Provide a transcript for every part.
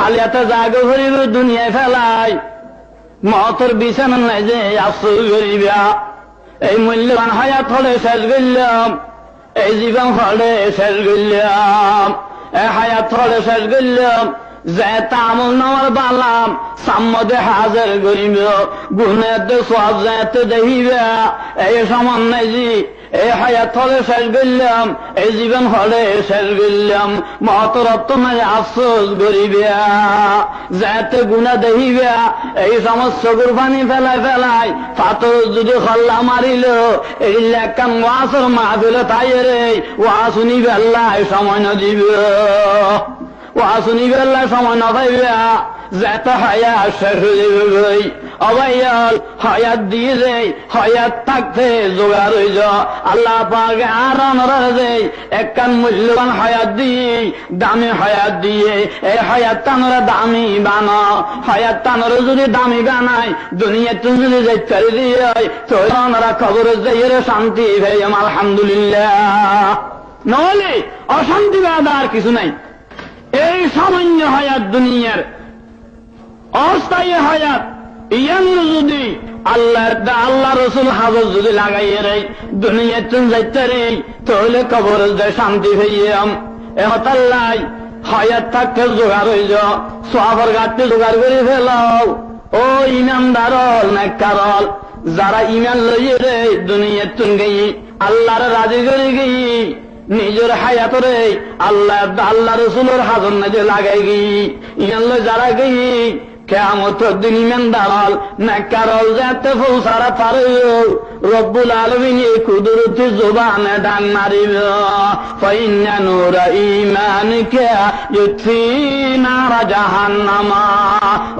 খালিয়াতে জাগো করিব দুনিয়ায় ফেলাই মতের বিছানা নাই যে আফসোস করিবা এই মূল্যবান হায়াত হলে শেষ করলাম এই জীবন হলে শেষ করলাম এই হায়াত হলে শেষ করলাম যে তামল নামার বালাম সাম্মদে হাজার করিব গুণের সব যেতে দেখিবা এই সমান নাই জি এই হায়াত হলে শেষ করলাম এই জীবন হলে শেষ করলাম মহতরত্ব নাই আফসোস করিবা যেতে গুণা দেখিবা এই সমস্ত কুরবানি ফেলাই ফেলাই পাথর যদি খল্লা মারিল এই লেখান ওয়াসর মাহফিল তাই রে ওয়া শুনি বেল্লাই সময় ন দিব ওয়া শুনি বেল্লাই সময় ন পাইবা যেতে হায়াত শেষ হয়ে যাবে অবাইয়াল হায়াত দিয়ে দেয় হায়াত থাকতে জোগাড় হয়ে যা আল্লাহ পাকে আর যে একখান মূল্যবান হায়াত দিয়ে দামি হায়াত দিয়ে এই হায়াত তানরা দামি বানা হায়াত তানরা যদি দামি বানায় দুনিয়ায় তুমি যদি যাইতে দিয়ে তো ওরা খবর যাইয়ে শান্তি ভাই আলহামদুলিল্লাহ নহলে অশান্তি বাধা আর কিছু নাই এই সামান্য হায়াত দুনিয়ার অস্থায়ী হায়াত ইয়ানুর যদি আল্লাহ রসুল হাজর যদি লাগাইয়ে রে দুনিয়ার তুমি যাইতে রে তাহলে কবর যায় শান্তি হইয়াম এহতাল্লাই হায়াত থাকতে জোগাড় হয়ে যা সবার গাছতে জোগাড় করে ফেলাও ও ইমানদারল নেককারল যারা ইমান লইয়ে রে দুনিয়ার তুমি গেই আল্লাহর রাজি করে গেই নিজের হায়াতরে আল্লাহ রসুলের হাজর নাজে লাগাই গেই ইমান লই যারা গেই কিয়ামতের দিন ইমানদারল নেককারল যাতে পৌঁছারা পারে রব্বুল আলামিন এই কুদরতি জবানে ডান মারিব ফাইন্না নূরা ঈমানিকা ইউতফি নারা জাহান্নামা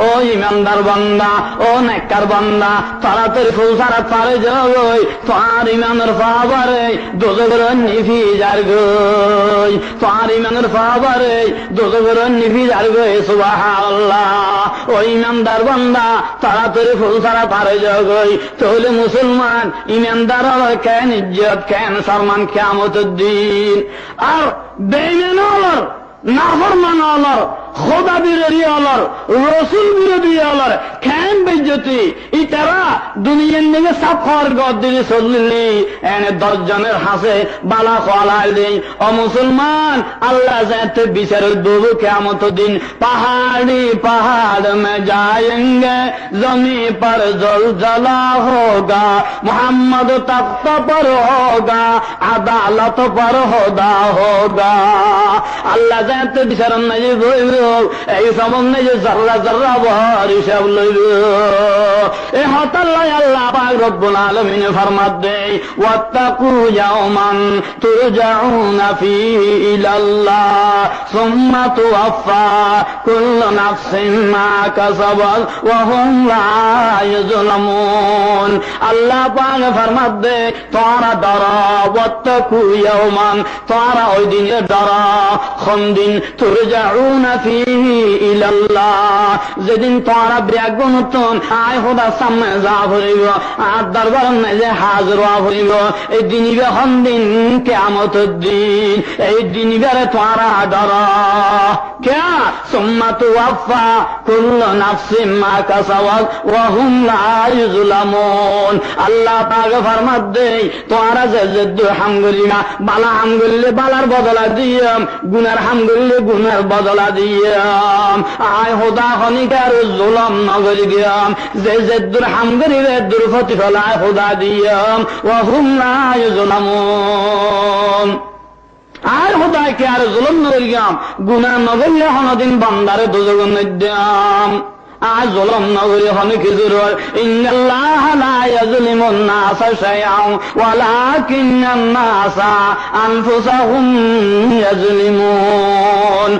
ও ইমানদার বান্দা ও নেককার বান্দা তাড়াতাড়ি পৌঁছারা পারে যাই তোমার ইমানের পাওয়ারে দোজখের নিভিজার গই তোমার ইমানের পাওয়ারে দোজখের নিভিজার গই সুবহানাল্লাহ ও ইমানদার বান্দা তাড়াতাড়ি পৌঁছারা পারে যাই তাহলে মুসলমান ইমানদার হলো কেন ইজ্জত কেন সম্মান কিয়ামতের দিন আর বেঈমান হলো নাফরমান হলো খোদা বিরোধী হলো রসুল বিরোধী হলো কেন বেইজ্জতি ইতারা দুনিয়ার দিকে সাফ খাওয়ার গদ দিয়ে চললি এনে 10 জনের হাসে বালা খোয়ালাই দেই ও মুসলমান আল্লাহ যাতে বিচারের দেবো কিয়ামতের দিন पहाड़ी पहाड़ में जाएंगे जमी पर जलजला होगा मोहम्मद तख्त पर होगा अदालत पर होदा होगा अल्लाह जाते বিচারন নাই বইব এই সমন নাই জর্রা জর্রা বহর হিসাব লইব এ হতাল্লাহ আল্লাহ পাক রব্বুল আলামিন ফরমাত দেই ওয়াত্তাকু ইয়াওমান তুরজাউনা ফীহি ইলাল্লাহ সুম্মা তুওয়াফা কুল্লু নাফসিন মা কাসাবাত ওয়া হুম লা ইউজলামুন আল্লাহ পাক ফরমাত দেই তোরা ডরা ওয়াত্তাকু ইয়াওমান তোরা ওই দিনে ডরা কোন দিন তুরজাউনা ফীহি ইলাল্লাহ যেদিন তোরা ব্যাগুনতন আয় খোদা সামনে যা হইব আর দরবার মাঝে হাজির হইব এই দিনই হন দিন কিয়ামতের দিন এই দিনইবারে তোরা ডরা क्या सुम्मा तुवफ्फा कुल्लु नफ्सिन मा कासाबात वा हुम ला युज़लामून अल्लाह पाक फरमात दे তোমরা যে হামগুলিনা বালা হামগুলি বালার বদলা দিয়াম গুনার হামগুলি গুনার বদলা দিয়াম আয় খোদা খনিকার জুলম নগরি দিয়াম যে হামগুলি দুর্ফতিফল আয় খোদা দিয়াম ওয়া হুম লা ইউযলামুন আর খোদাকে আর জুলম নগরিয়াম গুনাহ নগরলে হনদিন বান্দারে দুজগন দিয়াম আজ জুলম নগরি হনে কি জরুর ইন্নাল্লাহ লা ইয়াজলিমুন নাসা শাইআন ওয়ালাকিন্নান নাসা আনফুসাহুম ইয়াজলিমুন।